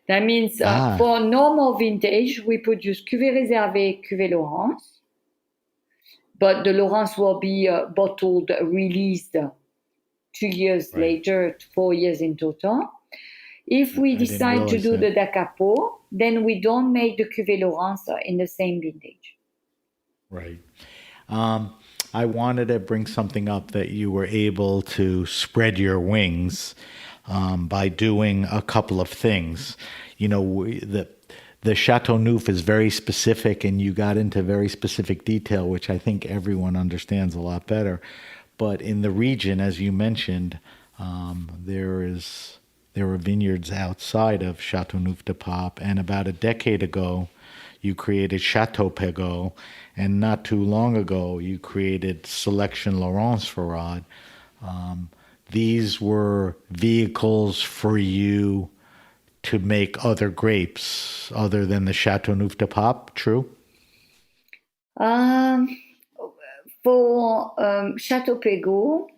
That means for normal vintage, we produce cuvée réservée, cuvée Laurence. But the Laurence will be bottled, released 2 years later, 4 years in total. If we decide to do the Da Capo, then we don't make the cuvée Laurence in the same vintage. Right. I wanted to bring something up that you were able to spread your wings by doing a couple of things. You know, the Chateau Neuf is very specific, and you got into very specific detail, which I think everyone understands a lot better. But in the region, as you mentioned, there were vineyards outside of Chateau Neuf de Pape, and about a decade ago, you created Chateau Pegau, and not too long ago, you created Selection Laurence Feraud. These were vehicles for you to make other grapes other than the Chateau Neuf de Pape, true? For Chateau Pegau,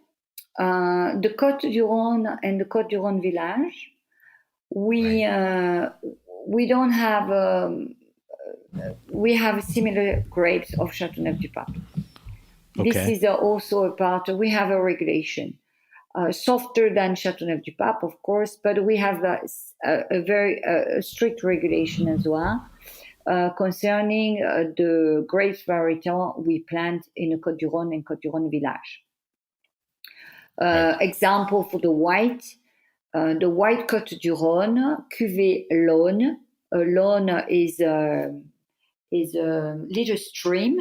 the Côte du Rhône and the Côte du Rhône village, we don't have we have similar grapes of Chateau Neuf du Pape. This is also a part. We have a regulation, softer than Chateau Neuf du Pape, of course, but we have a very strict regulation as well concerning the grapes varietal we plant in the Côte du Rhône and Côte du Rhône village. Example for the white Côte du Rhône, cuvée Laune. Laune is a little stream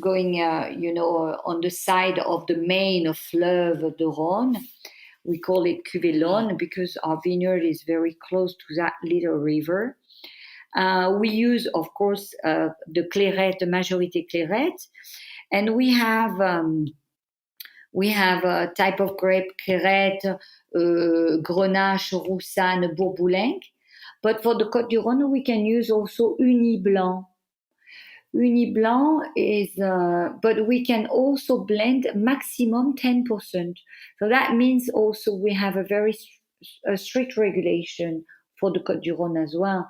going, on the side of the main fleuve de Rhône. We call it cuvée Laune because our vineyard is very close to that little river. We use, of course, the Clairette, the Majorité Clairette, and we have a type of grape Clairette, Grenache, Roussanne, Bourboulenc. But for the Côte du Rhône, we can use also Uni Blanc. Uni Blanc is, but we can also blend maximum 10%. So that means also we have a very strict regulation for the Côte du Rhône as well.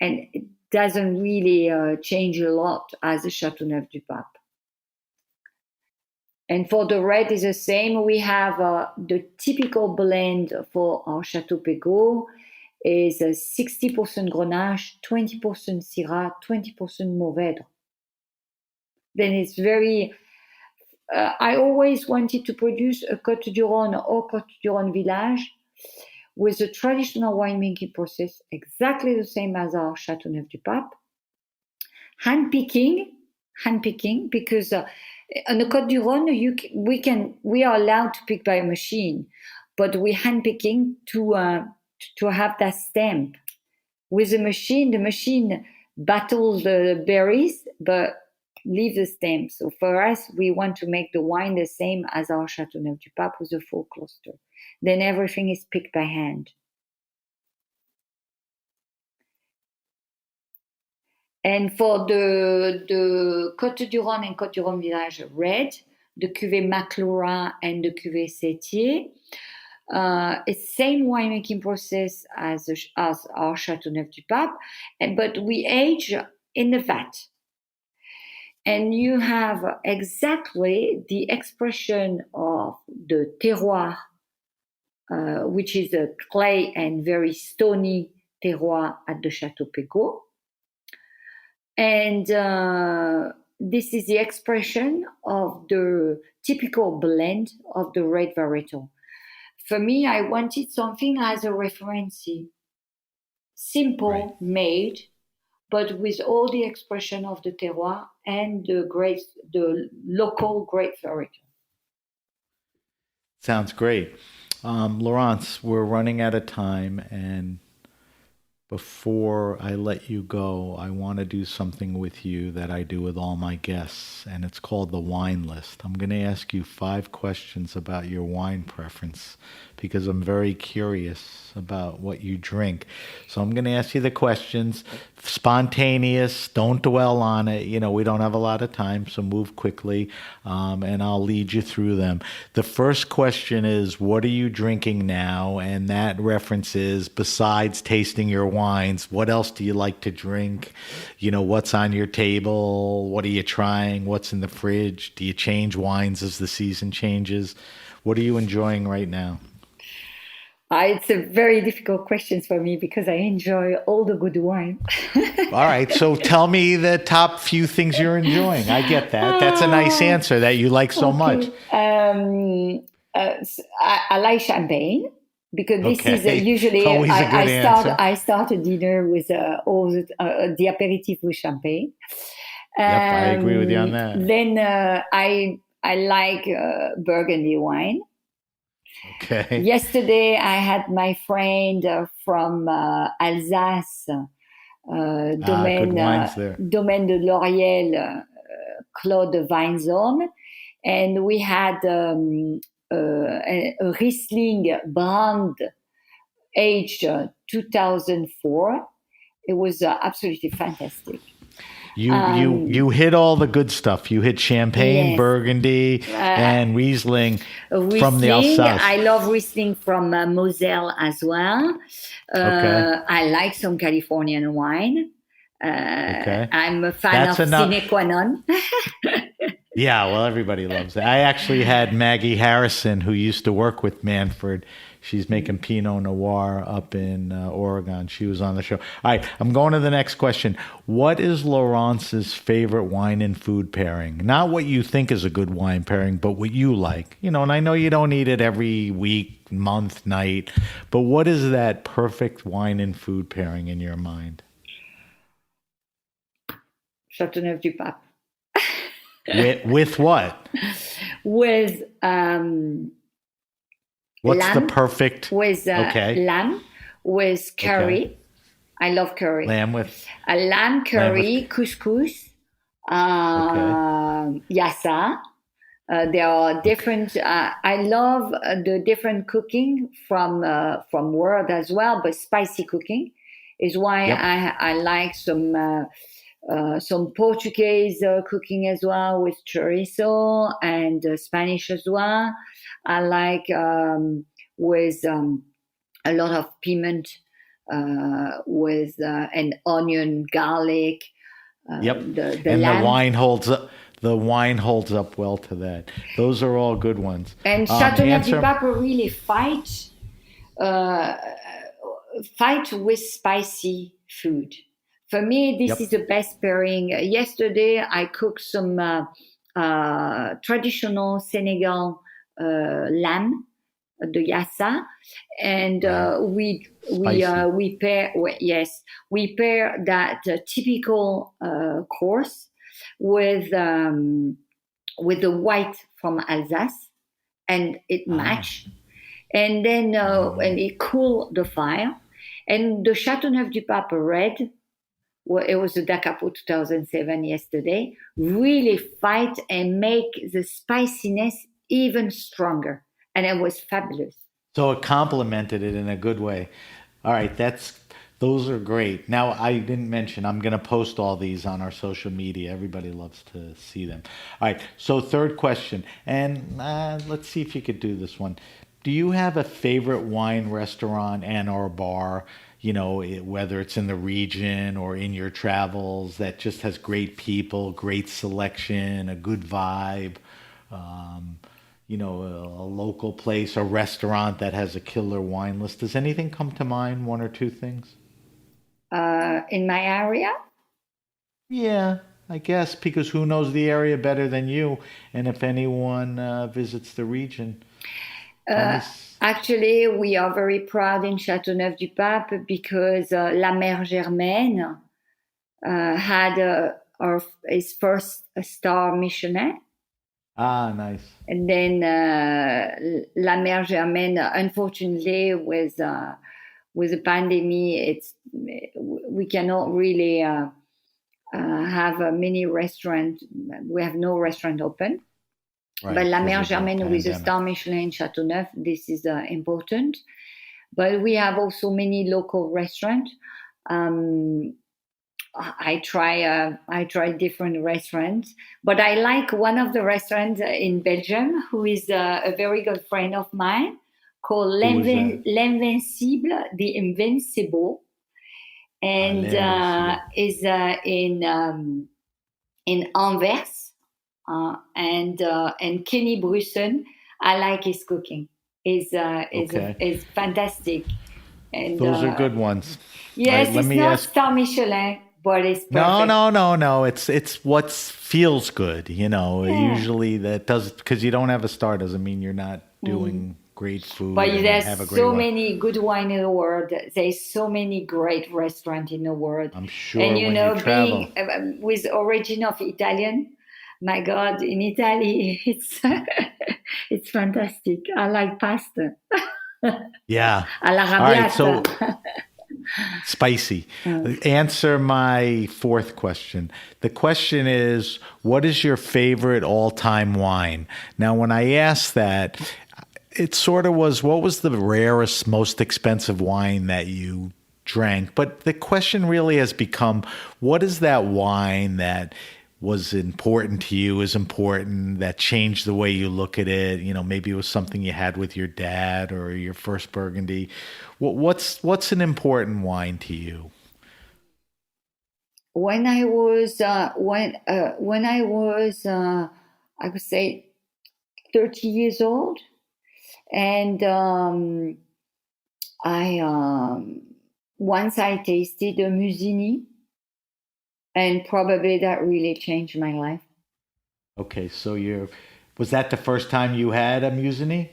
And it doesn't really change a lot as a Chateau Neuf du Pape. And for the red is the same. We have the typical blend for our Chateau Pegau is 60% Grenache, 20% Syrah, 20% Mourvèdre. Then it's very I always wanted to produce a Côte du Rhône or Côte du Rhône village with a traditional winemaking process exactly the same as our Châteauneuf-du-Pape. Handpicking, because on the Côte du Rhône, we are allowed to pick by a machine, but we handpicking to have that stamp. With the machine battles the berries, but leave the stamp. So for us, we want to make the wine the same as our Châteauneuf-du-Pape with a full cluster. Then everything is picked by hand. And for the Côte du Rhône and Côte du Rhône Village red, the cuvée Maclura and the cuvée Sétier, it's same winemaking process as our Châteauneuf-du-Pape, but we age in the vat. And you have exactly the expression of the terroir, which is a clay and very stony terroir at the Château Pegau. And this is the expression of the typical blend of the red varietal. For me, I wanted something as a reference, simple, right, made, but with all the expression of the terroir and the local grape varietal. Sounds great. Laurence, we're running out of time, and before I let you go, I want to do something with you that I do with all my guests, and it's called the wine list. I'm going to ask you 5 questions about your wine preference because I'm very curious about what you drink. So I'm going to ask you the questions, spontaneous, don't dwell on it. You know, we don't have a lot of time, so move quickly, and I'll lead you through them. The first question is, what are you drinking now? And that references, besides tasting your wines, what else do you like to drink? You know, what's on your table? What are you trying? What's in the fridge? Do you change wines as the season changes? What are you enjoying right now? It's a very difficult question for me because I enjoy all the good wine. All right. So tell me the top few things you're enjoying. I get that. That's a nice answer that you like so much. I like champagne because this is usually always a good answer. I start a dinner with all the aperitif with champagne. Yep, I agree with you on that. Then I like Burgundy wine. Okay. Yesterday, I had my friend from Alsace, Domaine de Lauriel, Claude Weinzone, and we had a Riesling brand aged 2004. It was absolutely fantastic. You hit all the good stuff. You hit Champagne, yes, Burgundy, and Riesling from the Alsace. I love Riesling from Moselle as well. I like some Californian wine. I'm a fan of Sine Qua Non. Yeah, well, everybody loves it. I actually had Maggie Harrison, who used to work with Manfred. She's making Pinot Noir up in Oregon. She was on the show. All right, I'm going to the next question. What is Laurence's favorite wine and food pairing? Not what you think is a good wine pairing, but what you like. You know, and I know you don't eat it every week, month, night, but what is that perfect wine and food pairing in your mind? Châteauneuf-du-Pape. With what? With what's lamb, the perfect? With lamb, with curry. Okay. I love curry. Lamb with lamb curry, couscous, yassa. There are different. I love the different cooking from world as well, but spicy cooking is why I like some Portuguese cooking as well with chorizo and Spanish as well. I like with a lot of piment with and onion, garlic. The lamb. The wine holds up well to that. Those are all good ones. And Châteauneuf-du-Pape really fight with spicy food. For me, this is the best pairing. Yesterday, I cooked some traditional Senegal lamb, the yassa, and we pair we pair that typical course with the white from Alsace, and it match, and then and it cool the fire, and the Châteauneuf-du-Pape red. Well, it was the Dacapo 2007 yesterday. Really fight and make the spiciness even stronger, and it was fabulous. So it complemented it in a good way. All right, those are great. Now, I didn't mention I'm going to post all these on our social media. Everybody loves to see them. All right, so third question, and let's see if you could do this one. Do you have a favorite wine restaurant and or bar, whether it's in the region or in your travels, that just has great people, great selection, a good vibe? A local place, a restaurant that has a killer wine list. Does anything come to mind, one or two things? In my area? Yeah, I guess, because who knows the area better than you? And if anyone visits the region. Actually, we are very proud in Châteauneuf-du-Pape because La Mer Germaine had his first star Michelin. Ah, nice. And then La Mer Germaine, unfortunately, with the pandemic, we cannot really have many restaurants. We have no restaurant open. Right, but La Mer Germaine with a star Michelin in Châteauneuf, this is important. But we have also many local restaurants. I try different restaurants, but I like one of the restaurants in Belgium, who is a very good friend of mine, called L'Invincible, the Invincible, and is in Anvers, and Kenny Brussen. I like his cooking. Is fantastic. And those are good ones. Yes, right, it's not star Michelin. But it's perfect. No. It's what feels good, Usually that does, because you don't have a star doesn't mean you're not doing great food. But there's so many good wine in the world. There's so many great restaurants in the world. I'm sure. And when you travel, being with origin of Italian, my God, in Italy it's fantastic. I like pasta. Yeah. Alla All right, arrabbiata. so. Spicy. Answer my fourth question. The question is, what is your favorite all-time wine? Now, when I asked that, it sort of was, what was the rarest, most expensive wine that you drank? But the question really has become, what is that wine that was important to you, is important, that changed the way you look at it? Maybe it was something you had with your dad or your first Burgundy. What's an important wine to you? When I was I would say 30 years old, and once I tasted a Musini, and probably that really changed my life. Okay, so was that the first time you had a Musini?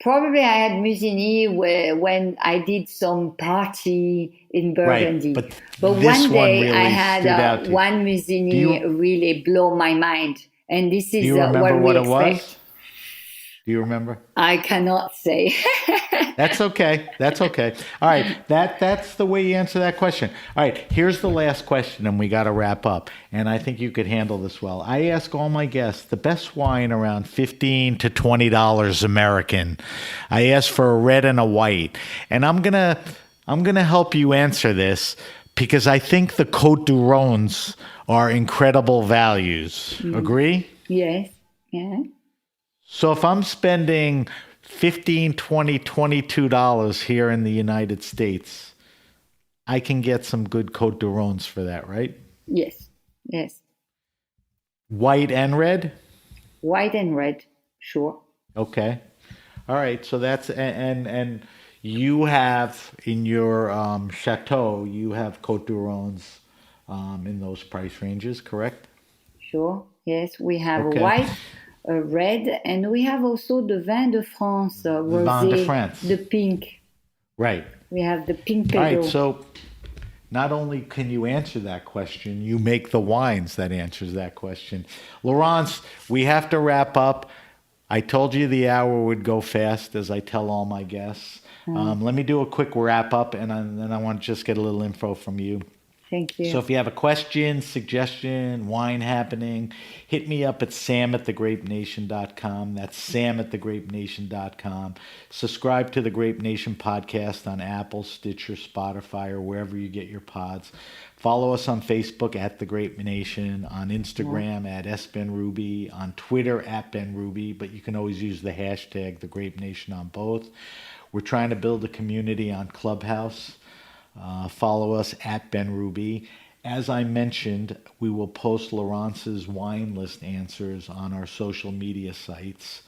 Probably I had Musini when I did some party in Burgundy. Right, but one day really I had one Musini really blow my mind. And this is what we expect. Was? Do you remember? I cannot say. That's okay. All right, that's the way you answer that question. All right, here's the last question, and we got to wrap up. And I think you could handle this well. I ask all my guests the best wine around $15 to $20 American. I ask for a red and a white, and I'm gonna help you answer this because I think the Côte du Rhônes are incredible values. Agree? Yes. Yeah. So if I'm spending $15, $20, $22 here in the United States, I can get some good Côte du Rhônes for that, right? Yes. White and red? White and red, sure. Okay. All right. So that's, and you have in your chateau, you have Côte du Rhônes in those price ranges, correct? sure. Yes, we have Okay. a white, a red, and we have also the Vin de France, Vin de rosé, France. the pink. Right. We have the pink All Pegau. right, so not only can you answer that question, you make the wines that answers that question. Laurence, we have to wrap up. I told you the hour would go fast, as I tell all my guests. Let me do a quick wrap up, and then I want to just get a little info from you. Thank you. So if you have a question, suggestion, wine happening, hit me up at sam@thegrapenation.com. That's sam@thegrapenation.com. Subscribe to the Grape Nation podcast on Apple, Stitcher, Spotify, or wherever you get your pods. Follow us on Facebook at The Grape Nation, on Instagram at SBenRuby, on Twitter at BenRuby, but you can always use the hashtag The Grape Nation on both. We're trying to build a community on Clubhouse. Follow us at BenRuby. As I mentioned, we will post Laurence's wine list answers on our social media sites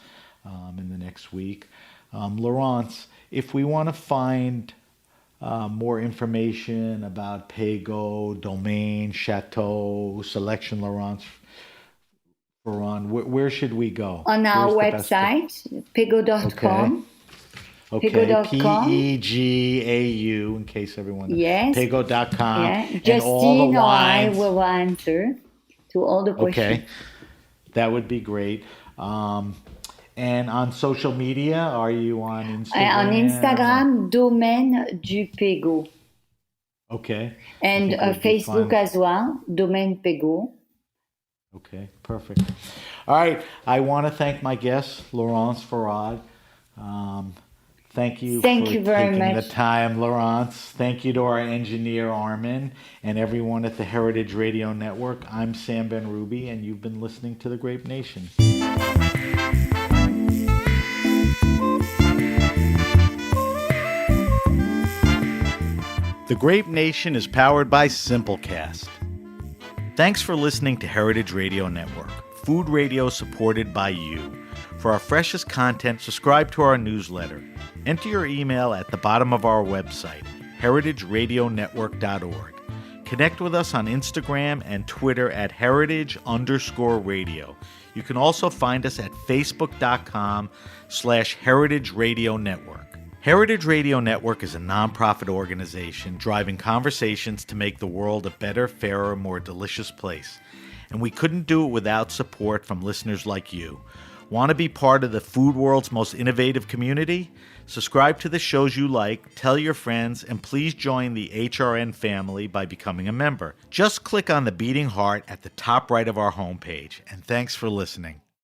in the next week. Laurence, if we want to find more information about Pegau, Domaine, Chateau, Selection Laurence, Feraud, where should we go? On our Where's the best website, pegau.com. Okay, Pegau.com. Pegau, in case everyone knows. Yes. Pegau.com. Yeah. And Justine all the or I wines. will answer to all the questions. Okay, that would be great. And on social media, are you on Instagram? On Instagram, Domaine du Pegau. Okay. And I think we'd be Facebook fine. as well, Domaine Pegau. Okay, perfect. All right, I want to thank my guest, Laurence Feraud. Thank you for you very taking much. the time, Laurence. Thank you to our engineer, Armin, and everyone at the Heritage Radio Network. I'm Sam BenRuby, and you've been listening to The Grape Nation. The Grape Nation is powered by Simplecast. Thanks for listening to Heritage Radio Network, food radio supported by you. For our freshest content, subscribe to our newsletter. Enter your email at the bottom of our website, heritageradionetwork.org. Connect with us on Instagram and Twitter at heritage_radio. You can also find us at facebook.com/Heritage Radio Network. Heritage Radio Network is a nonprofit organization driving conversations to make the world a better, fairer, more delicious place. And we couldn't do it without support from listeners like you. Want to be part of the food world's most innovative community? Subscribe to the shows you like, tell your friends, and please join the HRN family by becoming a member. Just click on the beating heart at the top right of our homepage. And thanks for listening.